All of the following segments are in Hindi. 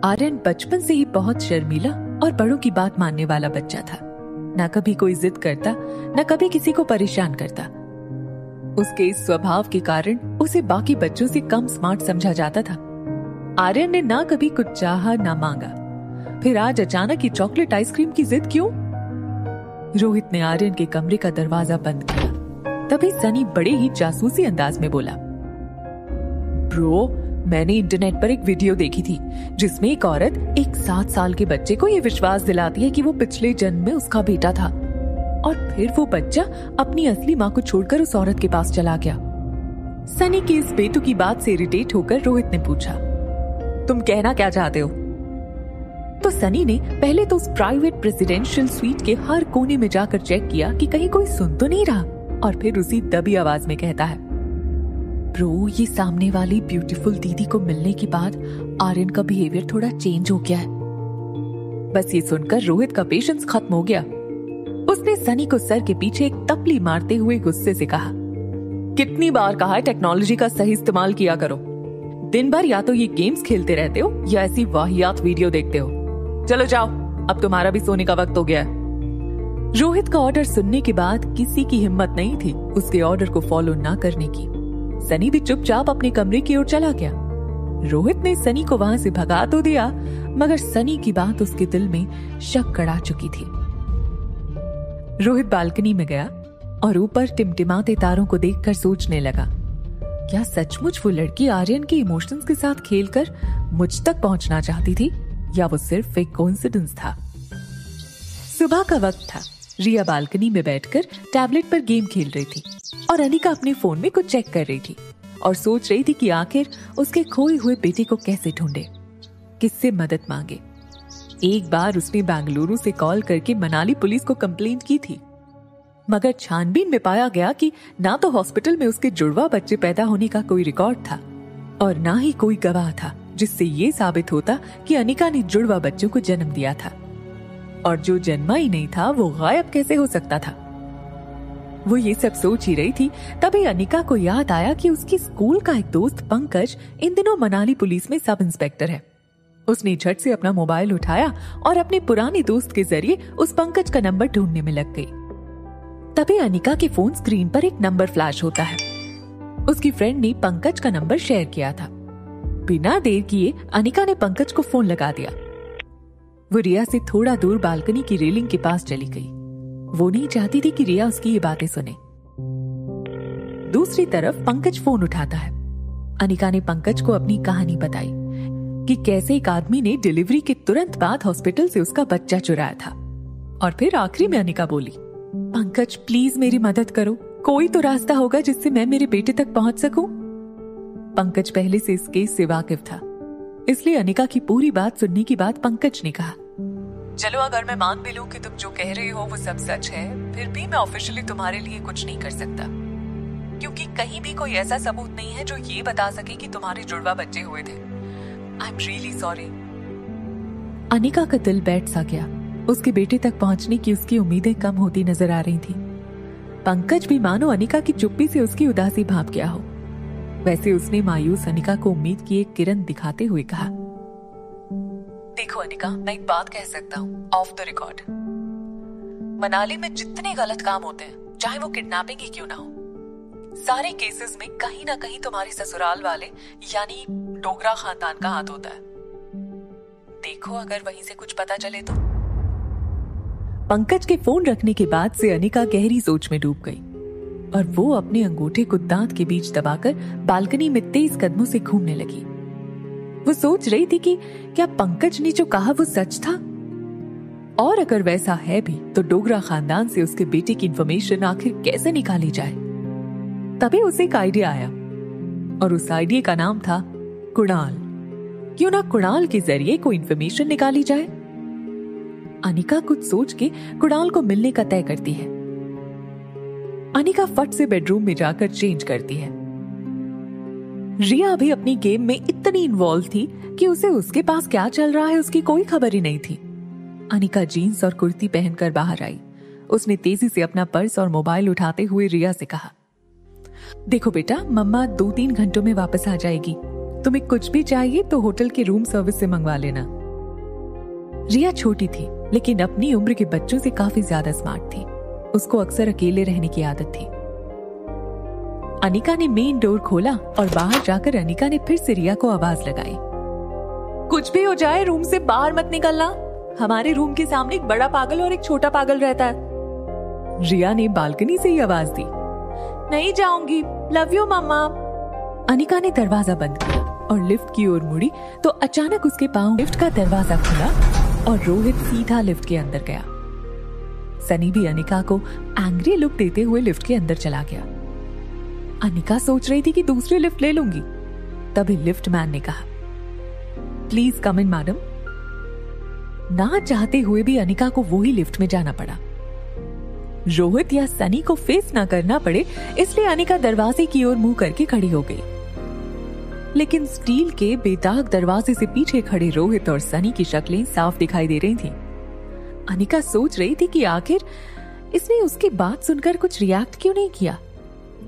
आर्यन बचपन से ही बहुत शर्मीला और बड़ों की बात मानने वाला बच्चा था। न कभी कोई जिद करता, न कभी किसी को परेशान करता। उसके इस स्वभाव के कारण उसे बाकी बच्चों से कम स्मार्ट समझा जाता था। आर्यन ने ना कभी कुछ चाहा ना मांगा। फिर आज अचानक ये चॉकलेट आइसक्रीम की जिद क्यों? रोहित ने आर्यन के कमरे का दरवाजा बंद किया। तभी सनी बड़े ही जासूसी अंदाज में बोला, ब्रो, मैंने इंटरनेट पर एक वीडियो देखी थी जिसमें एक औरत एक 7 साल के बच्चे को ये विश्वास दिलाती है कि वो पिछले जन्म में उसका बेटा था, और फिर वो बच्चा अपनी असली माँ को छोड़कर उस औरत के पास चला गया। सनी की इस बेतुकी बात से इरिटेट होकर रोहित ने पूछा, तुम कहना क्या चाहते हो? तो सनी ने पहले तो उस प्राइवेट प्रेसिडेंशियल स्वीट के हर कोने में जाकर चेक किया कि कहीं कोई सुन तो नहीं रहा, और फिर उसी दबी आवाज में कहता है, ब्रो, ये सामने वाली ब्यूटीफुल दीदी को मिलने के बाद आर्यन का बिहेवियर थोड़ा चेंज हो गया है। बस ये सुनकर रोहित का पेशेंस खत्म हो गया। उसने सनी को सर के पीछे एक तपली मारते हुए गुस्से से कहा, कितनी बार कहा है टेक्नोलॉजी का सही इस्तेमाल किया करो। दिन भर या तो ये गेम्स खेलते रहते हो या ऐसी वाहियात वीडियो देखते हो। चलो जाओ, अब तुम्हारा भी सोने का वक्त हो गया है। रोहित का ऑर्डर सुनने के बाद किसी की हिम्मत नहीं थी उसके ऑर्डर को फॉलो ना करने की। सनी भी चुपचाप अपने कमरे की ओर चला गया। रोहित ने सनी को वहां से भगा तो दिया, मगर सनी की बात उसके दिल में शक कड़ा चुकी थी। रोहित बालकनी में गया और ऊपर टिमटिमाते तारों को देखकर सोचने लगा, क्या सचमुच वो लड़की आर्यन के इमोशंस के साथ खेलकर मुझ तक पहुंचना चाहती थी, या वो सिर्फ एक कोइंसिडेंस था? सुबह का वक्त था। रिया बालकनी में बैठकर टैबलेट पर गेम खेल रही थी और अनिका अपने फोन में कुछ चेक कर रही थी और सोच रही थी कि आखिर उसके खोए हुए बेटे को कैसे ढूंढे, किससे मदद मांगे। एक बार उसने बेंगलुरु से कॉल करके मनाली पुलिस को कंप्लेंट की थी, मगर छानबीन में पाया गया कि ना तो हॉस्पिटल में उसके जुड़वा बच्चे पैदा होने का कोई रिकॉर्ड था और ना ही कोई गवाह था जिससे ये साबित होता कि अनिका ने जुड़वा बच्चों को जन्म दिया था, और जो जन्मा ही नहीं था वो गायब कैसे हो सकता था। वो ये सब सोच ही रही थी, तभी अनिका को याद आया कि उसकी स्कूल का एक दोस्त पंकज इन दिनों मनाली पुलिस में सब इंस्पेक्टर है। उसने झट से अपना मोबाइल उठाया और अपने पुराने दोस्त के जरिए उस पंकज का नंबर ढूंढने में लग गई। तभी अनिका के फोन स्क्रीन पर एक नंबर फ्लैश होता है। उसकी फ्रेंड ने पंकज का नंबर शेयर किया था। बिना देर किए अनिका ने पंकज को फोन लगा दिया। वो रिया से थोड़ा दूर बालकनी की रेलिंग के पास चली गई। वो नहीं चाहती थी कि रिया उसकी ये बातें सुने। दूसरी तरफ पंकज फोन उठाता है। अनिका ने पंकज को अपनी कहानी बताई कि कैसे एक आदमी ने डिलीवरी के तुरंत बाद हॉस्पिटल से उसका बच्चा चुराया था। और फिर आखिरी में अनिका बोली, पंकज प्लीज मेरी मदद करो, कोई तो रास्ता होगा जिससे मैं मेरे बेटे तक पहुंच सकूं। पंकज पहले से इस केस से वाकिफ था, इसलिए अनिका की पूरी बात सुनने के बाद पंकज ने कहा, चलो अगर मैं मान भी लूं कि तुम जो कह रहे हो वो सब सच है, फिर भी मैं ऑफिशियली तुम्हारे लिए कुछ नहीं कर सकता, क्योंकि कहीं भी कोई ऐसा सबूत नहीं है जो ये बता सके कि तुम्हारे जुड़वा बच्चे हुए थे। I am really sorry. Anika का दिल बैठ सा गया। उसके बेटे तक पहुंचने की उसकी उम्मीदें कम होती नजर आ रही थी। पंकज भी मानो अनिका की चुप्पी से उसकी उदासी भाप गया हो। वैसे उसने मायूस अनिका को उम्मीद की एक किरण दिखाते हुए कहा, देखो अनिका, मैं एक बात कह सकता हूँ ऑफ द रिकॉर्ड। मनाली में जितने गलत काम होते हैं, चाहे वो किडनैपिंग ही क्यों ना हो, सारे केसेस में कहीं ना कहीं तुम्हारे ससुराल वाले यानी डोगरा खानदान का हाथ होता है। देखो अगर वहीं से कुछ पता चले तो। पंकज के फोन रखने के बाद से अनिका गहरी सोच में डूब गई और वो अपने अंगूठे को दांत के बीच दबाकर बालकनी में तेज कदमों से घूमने लगी। वो सोच रही थी कि क्या पंकज ने जो कहा वो सच था, और अगर वैसा है भी तो डोगरा खानदान से उसके बेटे की इंफॉर्मेशन आखिर कैसे निकाली जाए। तभी उसे एक आइडिया आया और उस आइडिया का नाम था कुणाल। क्यों ना कुणाल के जरिए कोई इंफॉर्मेशन निकाली जाए। अनिका कुछ सोच के कुणाल को मिलने का तय करती है। अनिका फट से बेडरूम में जाकर चेंज करती है। रिया अभी अपनी गेम में इतनी इन्वॉल्व थी कि उसे उसके पास क्या चल रहा है उसकी कोई खबर ही नहीं थी। अनिका जीन्स और कुर्ती पहनकर बाहर आई। उसने तेजी से अपना पर्स और मोबाइल उठाते हुए रिया से कहा, देखो बेटा, मम्मा 2-3 घंटों में वापस आ जाएगी। तुम्हें कुछ भी चाहिए तो होटल के रूम सर्विस से मंगवा लेना। रिया छोटी थी लेकिन अपनी उम्र के बच्चों से काफी ज्यादा स्मार्ट थी। उसको अक्सर अकेले रहने की आदत थी। अनिका ने मेन डोर खोला और बाहर जाकर अनिका ने फिर से रिया को आवाज लगाई, कुछ भी हो जाए रूम से बाहर मत निकलना। हमारे रूम के सामने एक बड़ा पागल और एक छोटा पागल रहता है। रिया ने बालकनी से ही आवाज दी, नहीं जाऊंगी, लव यू मम्मा। अनिका ने दरवाजा बंद किया और लिफ्ट की ओर मुड़ी तो अचानक उसके पांव लिफ्ट का दरवाजा खुला और रोहित सीधा लिफ्ट के अंदर गया। सनी भी अनिका को एंग्री लुक देते हुए लिफ्ट के अंदर चला गया। अनिका सोच रही थी कि दूसरी लिफ्ट ले लूंगी, तभी लिफ्ट मैन ने कहा, प्लीज कम इन मैडम। ना चाहते हुए भी अनिका को वही लिफ्ट में जाना पड़ा। रोहित या सनी को फेस ना करना पड़े इसलिए अनिका दरवाजे की ओर मुंह करके खड़ी हो गई। लेकिन स्टील के बेदाग दरवाजे से पीछे खड़े रोहित और सनी की शक्लें साफ दिखाई दे रही थीं। अनिका सोच रही थी कि आखिर इसने उसकी बात सुनकर कुछ रिएक्ट क्यों नहीं किया।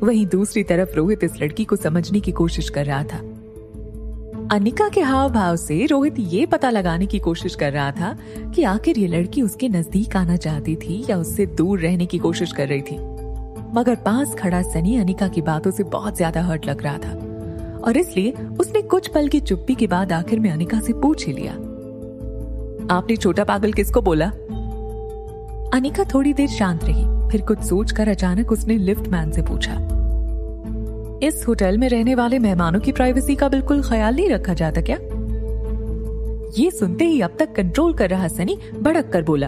वहीं दूसरी तरफ रोहित इस लड़की को समझने की कोशिश कर रहा था। अनिका के हाव भाव से रोहित ये पता लगाने की कोशिश कर रहा था कि आखिर ये लड़की उसके नजदीक आना चाहती थी या उससे दूर रहने की कोशिश कर रही थी। मगर पास खड़ा सनी अनिका की बातों से बहुत ज्यादा हर्ट लग रहा था और इसलिए उसने कुछ पल की चुप्पी के बाद आखिर में अनिका से पूछ ही लिया, आपने छोटा पागल किसको बोला? अनिका थोड़ी देर शांत रही, फिर कुछ सोचकर अचानक उसने लिफ्ट मैन से पूछा, इस होटल में रहने वाले मेहमानों की प्राइवेसी का बिल्कुल ख्याल नहीं रखा जाता क्या? ये सुनते ही अब तक कंट्रोल कर रहा सनी भड़क कर बोला,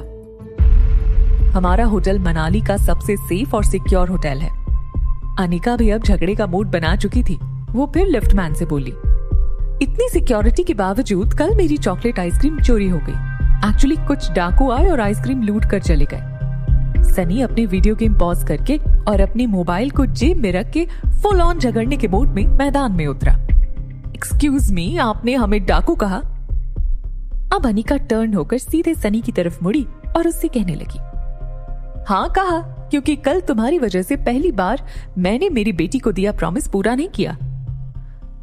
हमारा होटल मनाली का सबसे सेफ और सिक्योर होटल है। अनिका भी अब झगड़े का मूड बना चुकी थी। वो फिर लिफ्ट मैन से बोली, इतनी सिक्योरिटी के बावजूद कल मेरी चॉकलेट आइसक्रीम चोरी हो गई। एक्चुअली कुछ डाकू आए और आइसक्रीम लूट कर चले गए। सनी अपने वीडियो गेम पॉज करके और अपने मोबाइल को जेब में रख के फुल ऑन झगड़ने के मूड में मैदान में उतरा। एक्सक्यूज मी, आपने हमें डाकू कहा? अब अनिका टर्न होकर सीधे सनी की तरफ मुड़ी और उससे कहने लगी, हाँ कहा, क्योंकि कल तुम्हारी वजह से पहली बार मैंने मेरी बेटी को दिया प्रॉमिस पूरा नहीं किया।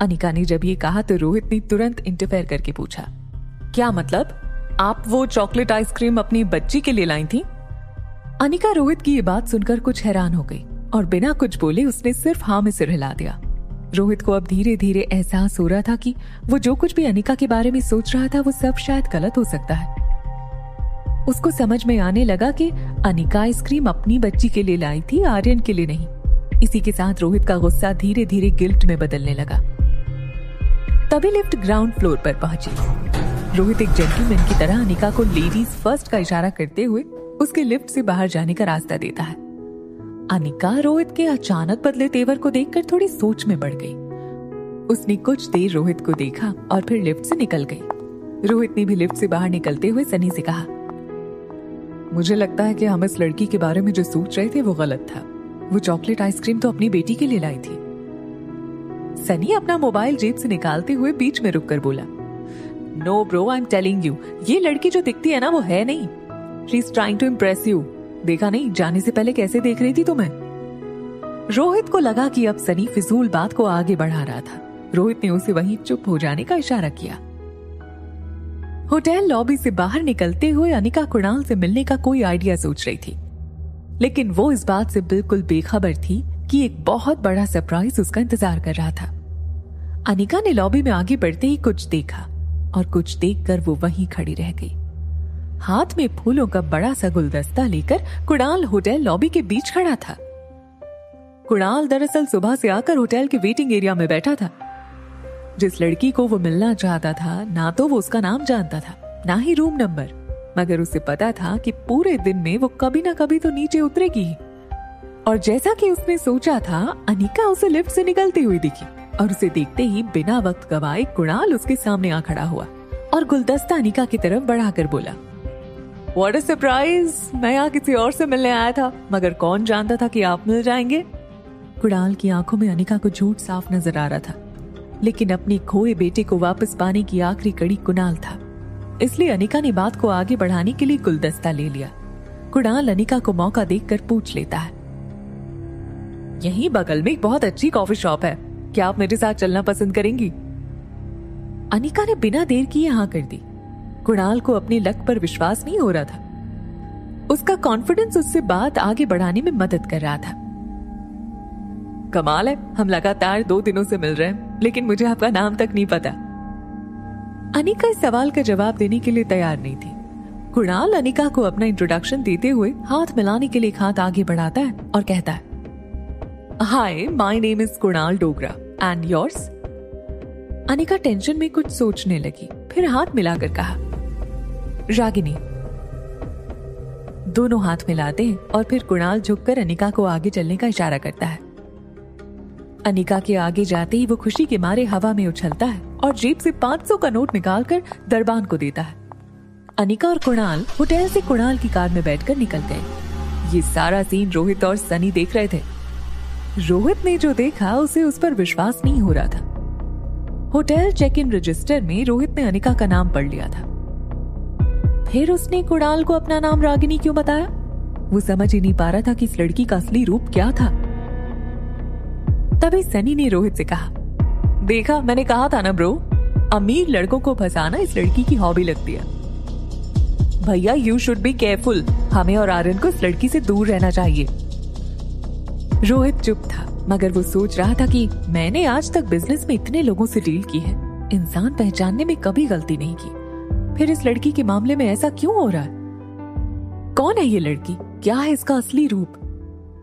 अनिका ने जब ये कहा तो रोहित ने तुरंत इंटरफेयर करके पूछा, क्या मतलब? आप वो चॉकलेट आइसक्रीम अपनी बच्ची के लिए लाई थी? अनिका रोहित की ये बात सुनकर कुछ हैरान हो गई और बिना कुछ बोले उसने सिर्फ हाँ में सिर हिला दिया। रोहित को अब धीरे धीरे एहसास हो रहा था कि वो जो कुछ भी अनिका के बारे में सोच रहा था वो सब शायद गलत हो सकता है। उसको समझ में आने लगा कि अनिका आइसक्रीम अपनी बच्ची के लिए लाई थी, आर्यन के लिए नहीं। इसी के साथ रोहित का गुस्सा धीरे धीरे गिल्ट में बदलने लगा। तभी लिफ्ट ग्राउंड फ्लोर पर पहुंची। रोहित एक जेंटलमैन की तरह अनिका को लेडीज फर्स्ट का इशारा करते हुए उसके लिफ्ट से बाहर जाने का रास्ता देता है। अनिका रोहित के अचानक बदले तेवर को देखकर थोड़ी सोच में पड़ गई। उसने कुछ देर रोहित को देखा और फिर लिफ्ट से निकल गई। रोहित ने भी लिफ्ट से बाहर निकलते हुए सनी से कहा, मुझे लगता है कि हम इस लड़की के बारे में जो सोच रहे थे वो गलत था। वो चॉकलेट आइसक्रीम तो अपनी बेटी के लिए लाई थी। सनी अपना मोबाइल जेब से निकालते हुए बीच में रुककर बोला, no bro, I am telling you, ये लड़की जो दिखती है ना वो है नहीं। She is trying to impress you. देखा नहीं जाने से पहले कैसे देख रही थी तुम्हें? रोहित को लगा कि अब सनी फिजूल बात को आगे बढ़ा रहा था। रोहित ने उसे वहीं चुप हो जाने का इशारा किया। होटल लॉबी से बाहर निकलते हुए अनिका कुणाल से मिलने का कोई आइडिया सोच रही थी, लेकिन वो इस बात से बिल्कुल बेखबर थी कि एक बहुत बड़ा सरप्राइज उसका इंतजार कर रहा था। अनिका ने लॉबी में आगे बढ़ते ही कुछ देखा और कुछ देखकर वो वहीं खड़ी रह गई। हाथ में फूलों का बड़ा सा गुलदस्ता लेकर कुणाल होटल लॉबी के बीच खड़ा था। कुणाल दरअसल सुबह से आकर होटल के वेटिंग एरिया में बैठा था। जिस लड़की को वो मिलना चाहता था ना तो वो उसका नाम जानता था ना ही रूम नंबर, मगर उसे पता था कि पूरे दिन में वो कभी ना कभी तो नीचे उतरेगी। और जैसा कि उसने सोचा था, अनिका उसे लिफ्ट से निकलती हुई दिखी और उसे देखते ही बिना वक्त गवाए कुणाल उसके सामने आ खड़ा हुआ और गुलदस्ता अनिका की तरफ बढ़ाकर बोला, व्हाट अ सरप्राइज, मैं यहाँ किसी और से मिलने आया था, मगर कौन जानता था कि आप मिल जाएंगे। कुणाल की आंखों में अनिका को झूठ साफ नजर आ रहा था, लेकिन अपने खोए बेटे को वापस पाने की आखिरी कड़ी कुणाल था। इसलिए अनिका ने बात को आगे बढ़ाने के लिए गुलदस्ता ले लिया। कुणाल अनिका को मौका देखकर पूछ लेता है, यहीं बगल में एक बहुत अच्छी कॉफी शॉप है, क्या आप मेरे साथ चलना पसंद करेंगी? अनिका ने बिना देर किए हाँ कर दी। कुणाल को अपने लक पर विश्वास नहीं हो रहा था। उसका कॉन्फिडेंस उससे बात आगे बढ़ाने में मदद कर रहा था। कमाल है, हम लगातार 2 दिनों से मिल रहे हैं, लेकिन मुझे आपका नाम तक नहीं पता। अनिका इस सवाल का जवाब देने के लिए तैयार नहीं थी। कुणाल अनिका को अपना इंट्रोडक्शन देते हुए हाथ मिलाने के लिए एक हाथ आगे बढ़ाता है और कहता है, hi, my name is Kunal Dogra and yours. Anika tension में कुछ सोचने लगी, फिर हाथ मिलाकर कहा, रागिनी। दोनों हाथ मिलाते हैं और फिर कुणाल झुककर अनिका को आगे चलने का इशारा करता है। अनिका के आगे जाते ही वो खुशी के मारे हवा में उछलता है और जेब से 500 का नोट निकालकर दरबान को देता है। अनिका और कुणाल होटल से कुणाल की कार में बैठकर निकल गए। ये सारा सीन रोहित और सनी देख रहे थे। रोहित ने जो देखा उसे उस पर विश्वास नहीं हो रहा था। होटल चेक इन रजिस्टर में रोहित ने अनिका का नाम पढ़ लिया था। फिर उसने कुणाल को अपना नाम रागिनी क्यों बताया? वो समझ ही नहीं पा रहा था कि इस लड़की का असली रूप क्या था। तभी सनी ने रोहित से कहा, देखा, मैंने कहा था ना ब्रो, अमीर लड़कों को फंसाना इस लड़की की हॉबी लगती है। भैया, यू शुड बी केयरफुल। हमें और आर्यन को इस लड़की से दूर रहना चाहिए। रोहित चुप था, मगर वो सोच रहा था कि मैंने आज तक बिजनेस में इतने लोगों से डील की है, इंसान पहचानने में कभी गलती नहीं की, फिर इस लड़की के मामले में ऐसा क्यों हो रहा है? कौन है ये लड़की? क्या है इसका असली रूप?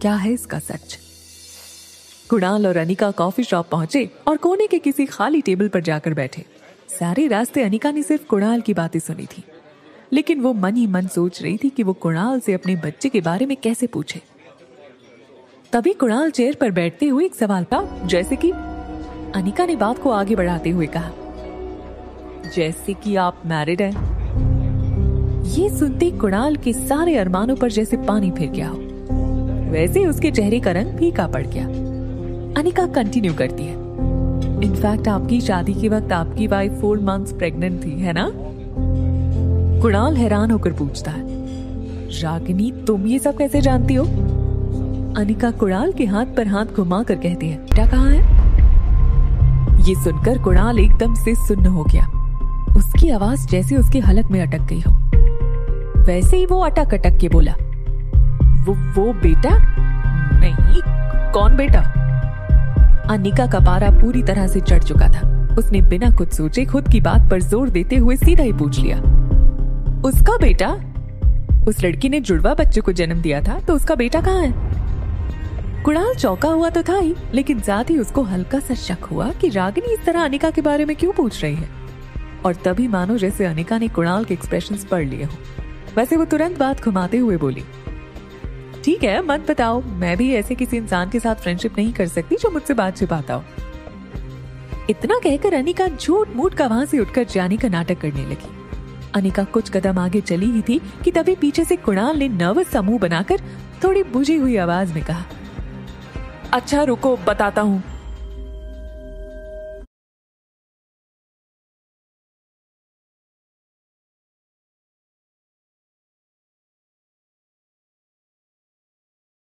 क्या है इसका सच? कुणाल और अनिका कॉफी शॉप पहुंचे और कोने के किसी खाली टेबल पर जाकर बैठे। सारे रास्ते अनिका ने सिर्फ कुणाल की बातें सुनी थी, लेकिन वो मन ही मन सोच रही थी कि वो कुणाल से अपने बच्चे के बारे में कैसे पूछे। तभी कुणाल चेयर पर बैठते हुए एक सवाल था, जैसे कि अनिका ने बात को आगे बढ़ाते हुए कहा, जैसे कि आप मैरिड हैं। ये सुनते कुणाल के सारे अरमानों पर जैसे पानी फिर गया हो, वैसे उसके चेहरे का रंग फीका पड़ गया। अनिका कंटिन्यू करती है, इनफैक्ट आपकी शादी के वक्त आपकी वाइफ 4 मंथ्स प्रेग्नेंट थी, है ना? कुणाल हैरान होकर पूछता है, रागिनी, तुम ये सब कैसे जानती हो? अनिका कुणाल के हाथ पर हाथ घुमा कर कहती है, बेटा कहाँ है? ये सुनकर कुणाल एकदम से सुन्न हो गया। उसकी आवाज जैसे उसके हलक में अटक गई हो। वैसे ही वो अटक अटक के बोला, वो बेटा नहीं। कौन बेटा? अनिका का पारा पूरी तरह से चढ़ चुका था। उसने बिना कुछ सोचे खुद की बात पर जोर देते हुए सीधा ही पूछ लिया, उसका बेटा? उस लड़की ने जुड़वा बच्चे को जन्म दिया था, तो उसका बेटा कहाँ है? कुणाल चौंका हुआ तो था ही, लेकिन साथ ही उसको हल्का सा शक हुआ कि रागिनी इस तरह अनिका के बारे में क्यों पूछ रही है। और तभी मानो जैसे अनिका ने कुणाल के एक्सप्रेशंस पढ़ लिए हो, वैसे वो तुरंत बात घुमाते हुए बोली, ठीक है, मत बताओ, मैं भी ऐसे किसी इंसान के साथ फ्रेंडशिप नहीं कर सकती जो मुझसे बात छिपाता हो। इतना कहकर अनिका झूठ मूठ का वहां से उठकर जाने का नाटक करने लगी। अनिका कुछ कदम आगे चली ही थी कि तभी पीछे से कुणाल ने नर्वस सा मुंह बनाकर थोड़ी बुझी हुई आवाज में कहा, अच्छा रुको, बताता हूँ।